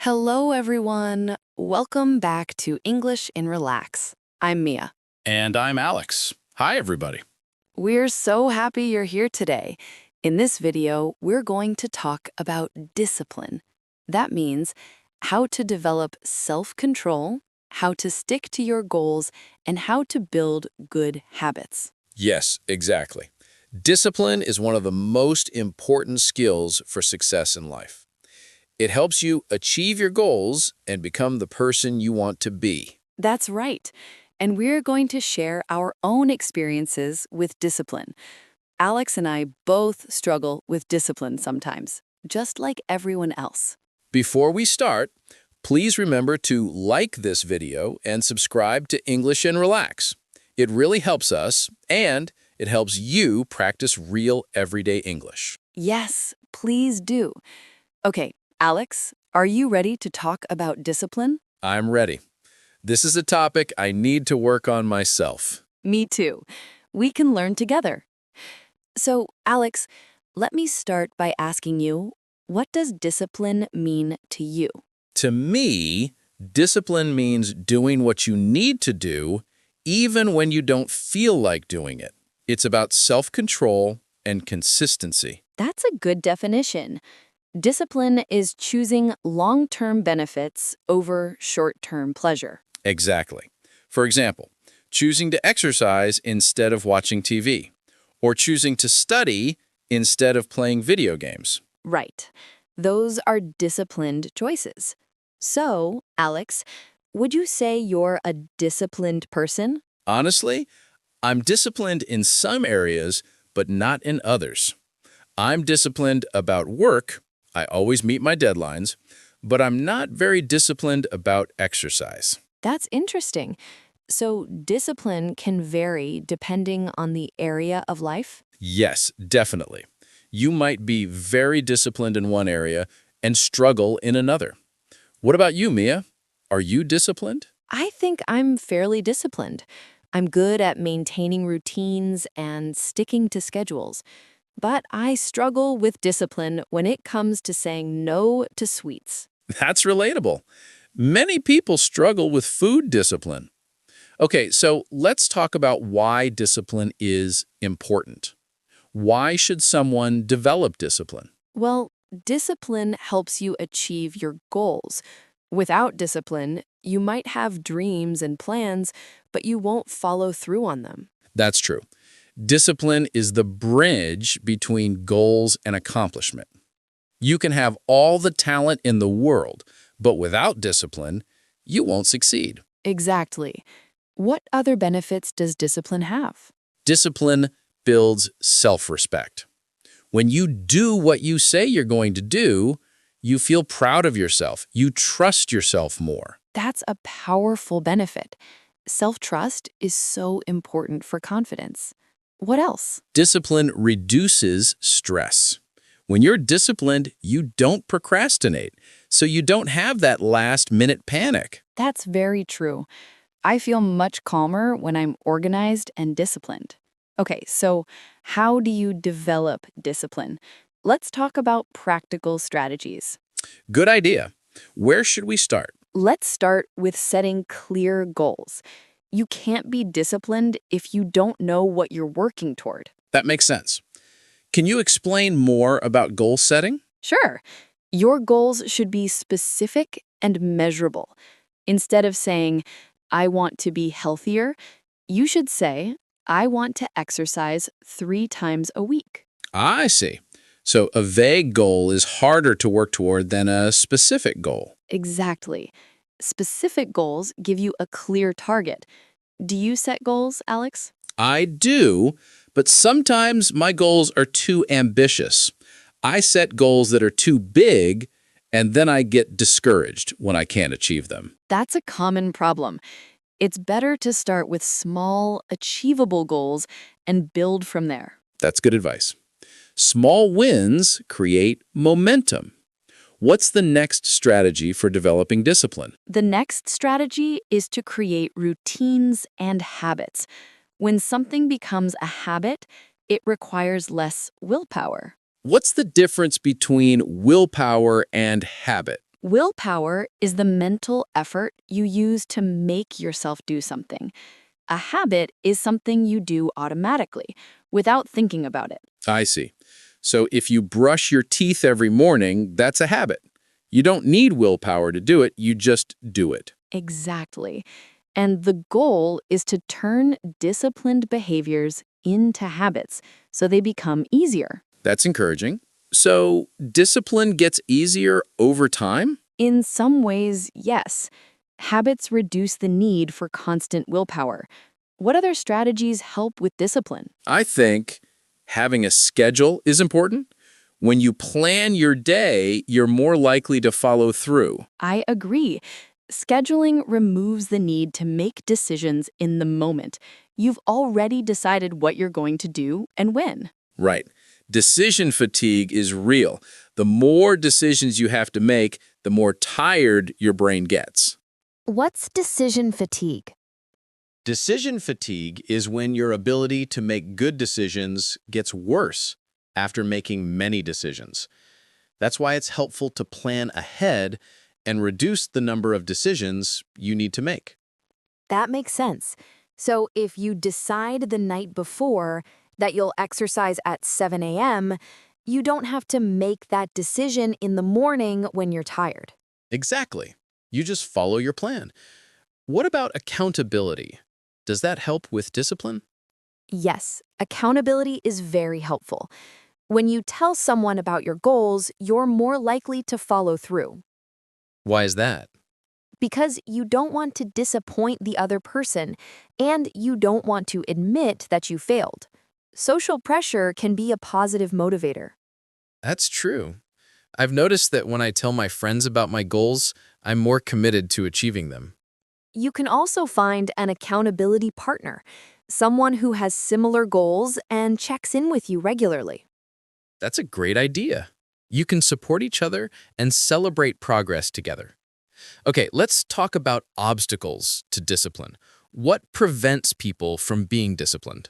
Hello, everyone. Welcome back to English in Relax. I'm Mia. And I'm Alex. Hi, everybody. We're so happy you're here today. In this video, we're going to talk about discipline. That means how to develop self-control, how to stick to your goals, and how to build good habits. Yes, exactly. Discipline is one of the most important skills for success in life. It helps you achieve your goals and become the person you want to be. That's right. And we're going to share our own experiences with discipline. Alex and I both struggle with discipline sometimes, just like everyone else. Before we start, please remember to like this video and subscribe to English and Relax. It really helps us, and it helps you practice real everyday English. Yes, please do. Okay, Alex, are you ready to talk about discipline? I'm ready. This is a topic I need to work on myself. Me too. We can learn together. So, Alex, let me start by asking you, what does discipline mean to you? To me, discipline means doing what you need to do even when you don't feel like doing it. It's about self-control and consistency. That's a good definition. Discipline is choosing long-term benefits over short-term pleasure. Exactly. For example, choosing to exercise instead of watching TV, or choosing to study instead of playing video games. Right. Those are disciplined choices. So, Alex, would you say you're a disciplined person? Honestly, I'm disciplined in some areas, but not in others. I'm disciplined about work. I always meet my deadlines, but I'm not very disciplined about exercise. That's interesting. So, discipline can vary depending on the area of life? Yes, definitely. You might be very disciplined in one area and struggle in another. What about you, Mia? Are you disciplined? I think I'm fairly disciplined. I'm good at maintaining routines and sticking to schedules. But I struggle with discipline when it comes to saying no to sweets. That's relatable. Many people struggle with food discipline. Okay, so let's talk about why discipline is important. Why should someone develop discipline? Well, discipline helps you achieve your goals. Without discipline, you might have dreams and plans, but you won't follow through on them. That's true. Discipline is the bridge between goals and accomplishment. You can have all the talent in the world, but without discipline, you won't succeed. Exactly. What other benefits does discipline have? Discipline builds self-respect. When you do what you say you're going to do, you feel proud of yourself. You trust yourself more. That's a powerful benefit. Self-trust is so important for confidence. What else? Discipline reduces stress. When you're disciplined, you don't procrastinate, so you don't have that last-minute panic. That's very true. I feel much calmer when I'm organized and disciplined. Okay, so how do you develop discipline? Let's talk about practical strategies. Good idea. Where should we start? Let's start with setting clear goals. You can't be disciplined if you don't know what you're working toward. That makes sense. Can you explain more about goal setting? Sure, your goals should be specific and measurable. Instead of saying, I want to be healthier, you should say, I want to exercise 3 times a week. I see. So a vague goal is harder to work toward than a specific goal. Exactly. Specific goals give you a clear target. Do you set goals, Alex? I do, but sometimes my goals are too ambitious. I set goals that are too big, and then I get discouraged when I can't achieve them. That's a common problem. It's better to start with small, achievable goals and build from there. That's good advice. Small wins create momentum. What's the next strategy for developing discipline? The next strategy is to create routines and habits. When something becomes a habit, it requires less willpower. What's the difference between willpower and habit? Willpower is the mental effort you use to make yourself do something. A habit is something you do automatically, without thinking about it. I see. So if you brush your teeth every morning, that's a habit. You don't need willpower to do it, you just do it. Exactly. And the goal is to turn disciplined behaviors into habits so they become easier. That's encouraging. So discipline gets easier over time? In some ways, yes. Habits reduce the need for constant willpower. What other strategies help with discipline? I think having a schedule is important. When you plan your day, you're more likely to follow through. I agree. Scheduling removes the need to make decisions in the moment. You've already decided what you're going to do and when. Right. Decision fatigue is real. The more decisions you have to make, the more tired your brain gets. What's decision fatigue? Decision fatigue is when your ability to make good decisions gets worse after making many decisions. That's why it's helpful to plan ahead and reduce the number of decisions you need to make. That makes sense. So if you decide the night before that you'll exercise at 7 a.m., you don't have to make that decision in the morning when you're tired. Exactly. You just follow your plan. What about accountability? Does that help with discipline? Yes, accountability is very helpful. When you tell someone about your goals, you're more likely to follow through Why is that? because you don't want to disappoint the other person and you don't want to admit that you failed. Social pressure can be a positive motivator. That's true. I've noticed that when I tell my friends about my goals, I'm more committed to achieving them. You can also find an accountability partner, someone who has similar goals and checks in with you regularly. That's a great idea. You can support each other and celebrate progress together. Okay, let's talk about obstacles to discipline. What prevents people from being disciplined?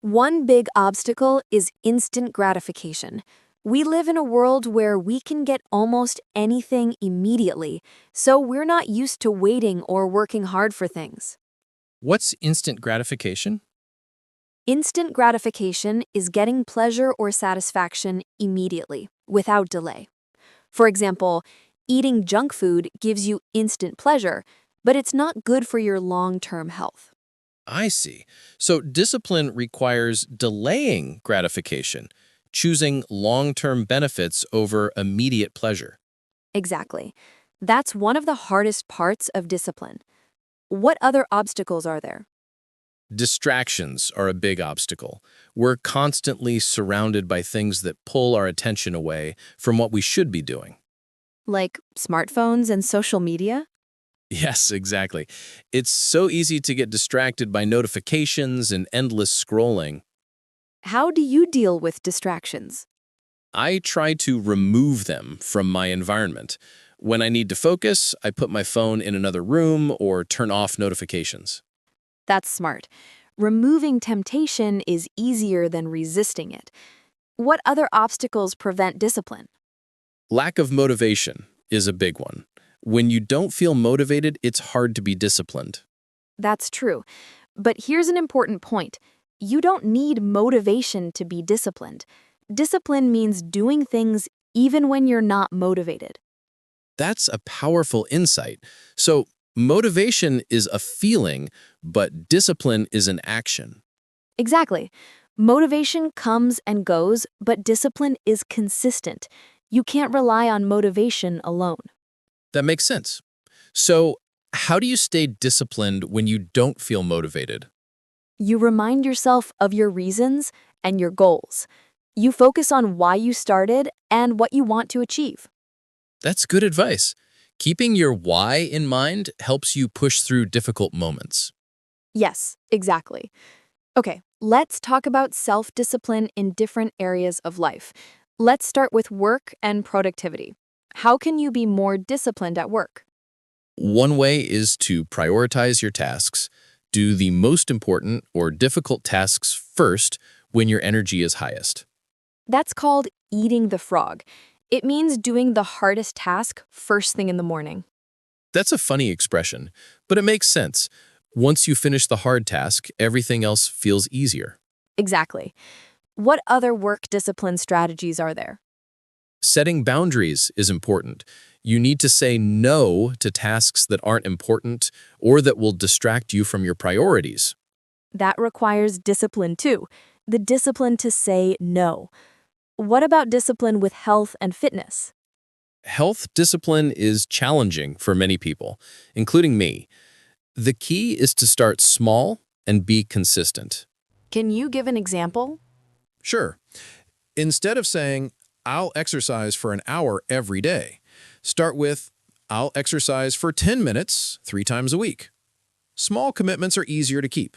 One big obstacle is instant gratification. We live in a world where we can get almost anything immediately, so we're not used to waiting or working hard for things. What's instant gratification? Instant gratification is getting pleasure or satisfaction immediately, without delay. For example, eating junk food gives you instant pleasure, but it's not good for your long-term health. I see. So discipline requires delaying gratification, choosing long-term benefits over immediate pleasure. Exactly. That's one of the hardest parts of discipline. What other obstacles are there? Distractions are a big obstacle. We're constantly surrounded by things that pull our attention away from what we should be doing. Like smartphones and social media? Yes, exactly. It's so easy to get distracted by notifications and endless scrolling. How do you deal with distractions? I try to remove them from my environment. When I need to focus, I put my phone in another room or turn off notifications. That's smart. Removing temptation is easier than resisting it. What other obstacles prevent discipline? Lack of motivation is a big one. When you don't feel motivated, it's hard to be disciplined. That's true. But here's an important point. You don't need motivation to be disciplined. Discipline means doing things even when you're not motivated. That's a powerful insight. So, motivation is a feeling, but discipline is an action. Exactly. Motivation comes and goes, but discipline is consistent. You can't rely on motivation alone. That makes sense. So, how do you stay disciplined when you don't feel motivated? You remind yourself of your reasons and your goals. You focus on why you started and what you want to achieve. That's good advice. Keeping your why in mind helps you push through difficult moments. Yes, exactly. Okay, let's talk about self-discipline in different areas of life. Let's start with work and productivity. How can you be more disciplined at work? One way is to prioritize your tasks. Do the most important or difficult tasks first when your energy is highest. That's called eating the frog. It means doing the hardest task first thing in the morning. That's a funny expression, but it makes sense. Once you finish the hard task, everything else feels easier. Exactly. What other work discipline strategies are there? Setting boundaries is important. You need to say no to tasks that aren't important or that will distract you from your priorities. That requires discipline too, the discipline to say no. What about discipline with health and fitness? Health discipline is challenging for many people, including me. The key is to start small and be consistent. Can you give an example? Sure. Instead of saying, I'll exercise for an hour every day, start with, I'll exercise for 10 minutes 3 times a week. Small commitments are easier to keep.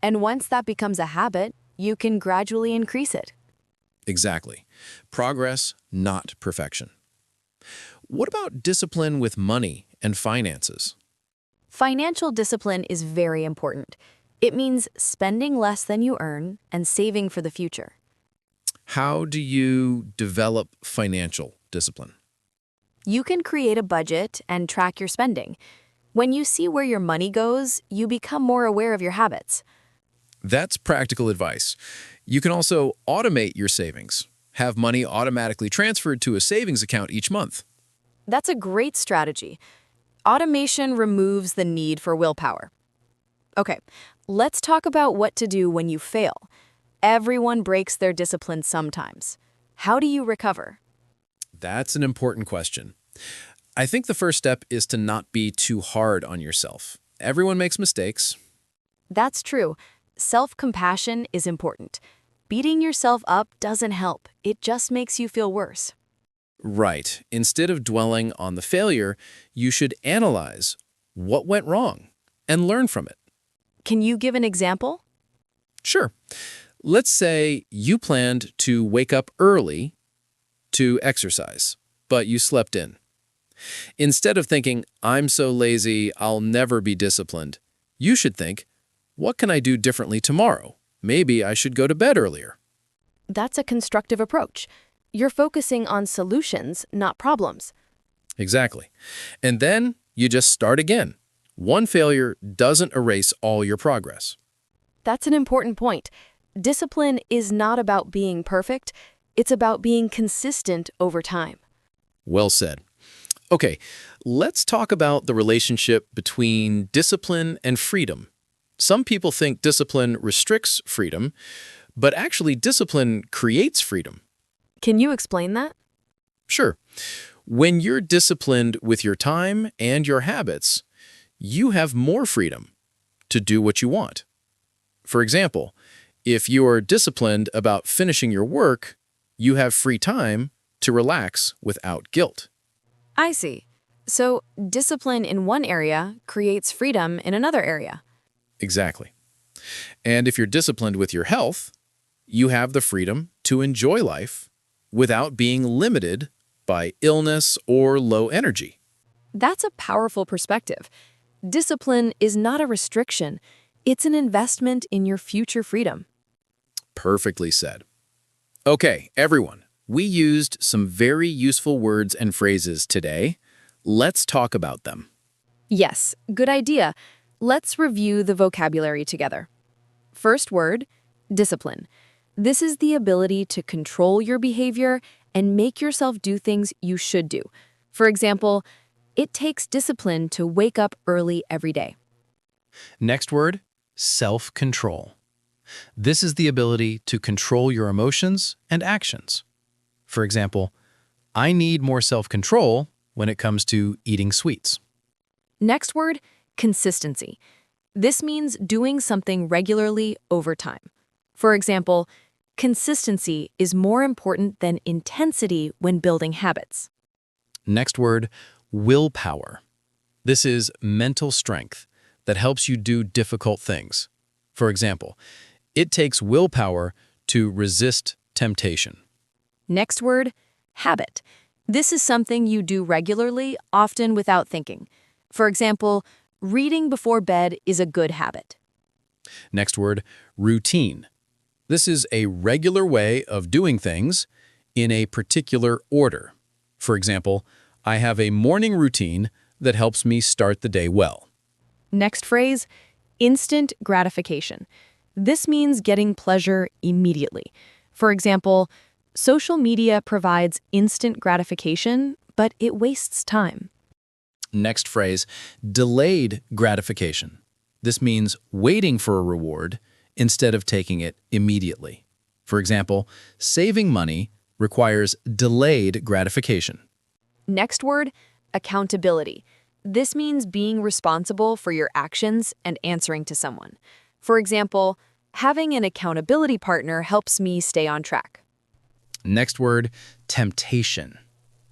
And once that becomes a habit, you can gradually increase it. Exactly. Progress, not perfection. What about discipline with money and finances? Financial discipline is very important. It means spending less than you earn and saving for the future. How do you develop financial discipline? You can create a budget and track your spending. When you see where your money goes, you become more aware of your habits. That's practical advice. You can also automate your savings. Have money automatically transferred to a savings account each month. That's a great strategy. Automation removes the need for willpower. Okay, let's talk about what to do when you fail. Everyone breaks their discipline sometimes. How do you recover? That's an important question. I think the first step is to not be too hard on yourself. Everyone makes mistakes. That's true. Self-compassion is important. Beating yourself up doesn't help. It just makes you feel worse. Right. Instead of dwelling on the failure, you should analyze what went wrong and learn from it. Can you give an example? Sure. Let's say you planned to wake up early to exercise, but you slept in. Instead of thinking, I'm so lazy, I'll never be disciplined, you should think, what can I do differently tomorrow? Maybe I should go to bed earlier. That's a constructive approach. You're focusing on solutions, not problems. Exactly. And then you just start again. One failure doesn't erase all your progress. That's an important point. Discipline is not about being perfect. It's about being consistent over time. Well said. Okay, let's talk about the relationship between discipline and freedom. Some people think discipline restricts freedom, but actually discipline creates freedom. Can you explain that? Sure. When you're disciplined with your time and your habits, you have more freedom to do what you want. For example, if you are disciplined about finishing your work, you have free time to relax without guilt. I see. So, discipline in one area creates freedom in another area. Exactly. And if you're disciplined with your health, you have the freedom to enjoy life without being limited by illness or low energy. That's a powerful perspective. Discipline is not a restriction. It's an investment in your future freedom. Perfectly said. Okay, everyone, we used some very useful words and phrases today. Let's talk about them. Yes, good idea. Let's review the vocabulary together. First word, discipline. This is the ability to control your behavior and make yourself do things you should do. For example, it takes discipline to wake up early every day. Next word, self-control. This is the ability to control your emotions and actions. For example, I need more self-control when it comes to eating sweets. Next word, consistency. This means doing something regularly over time. For example, consistency is more important than intensity when building habits. Next word, willpower. This is mental strength that helps you do difficult things. For example, it takes willpower to resist temptation. Next word, habit. This is something you do regularly, often without thinking. For example, reading before bed is a good habit. Next word, routine. This is a regular way of doing things. in a particular order. For example, I have a morning routine that helps me start the day well. Next phrase, instant gratification. This means getting pleasure immediately. For example, social media provides instant gratification, but it wastes time. Next phrase, delayed gratification. This means waiting for a reward instead of taking it immediately. For example, saving money requires delayed gratification. Next word, accountability. This means being responsible for your actions and answering to someone. For example, having an accountability partner helps me stay on track. Next word, temptation.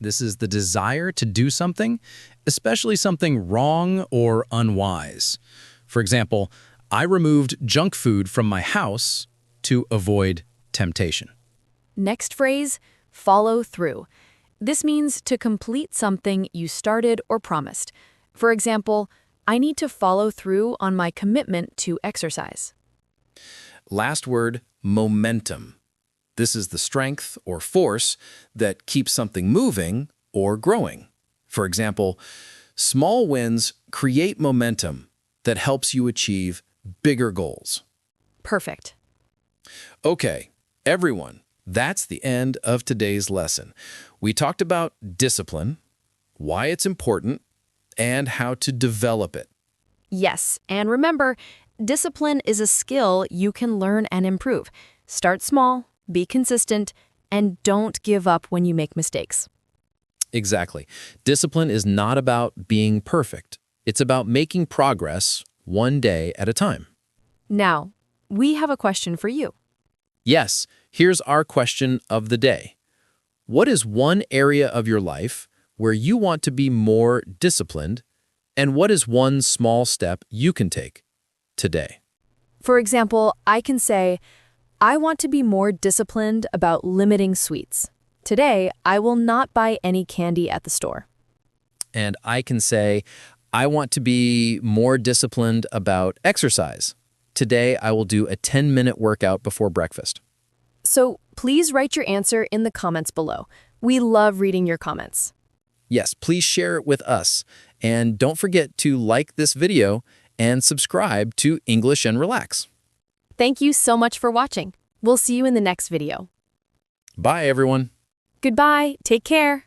This is the desire to do something, especially something wrong or unwise. For example, I removed junk food from my house to avoid temptation. Next phrase, follow through. This means to complete something you started or promised. For example, I need to follow through on my commitment to exercise. Last word, momentum. This is the strength or force that keeps something moving or growing. For example, small wins create momentum that helps you achieve bigger goals. Perfect. Okay, everyone, that's the end of today's lesson. We talked about discipline, why it's important, and how to develop it. Yes, and remember, discipline is a skill you can learn and improve. Start small, be consistent, and don't give up when you make mistakes. Exactly. Discipline is not about being perfect. It's about making progress one day at a time. Now, we have a question for you. Yes, here's our question of the day. What is one area of your life where you want to be more disciplined, and what is one small step you can take today? For example, I can say, I want to be more disciplined about limiting sweets. Today, I will not buy any candy at the store. And I can say, I want to be more disciplined about exercise. Today, I will do a 10-minute workout before breakfast. So please write your answer in the comments below. We love reading your comments. Yes, please share it with us. And don't forget to like this video and subscribe to English and Relax. Thank you so much for watching. We'll see you in the next video. Bye, everyone. Goodbye. Take care.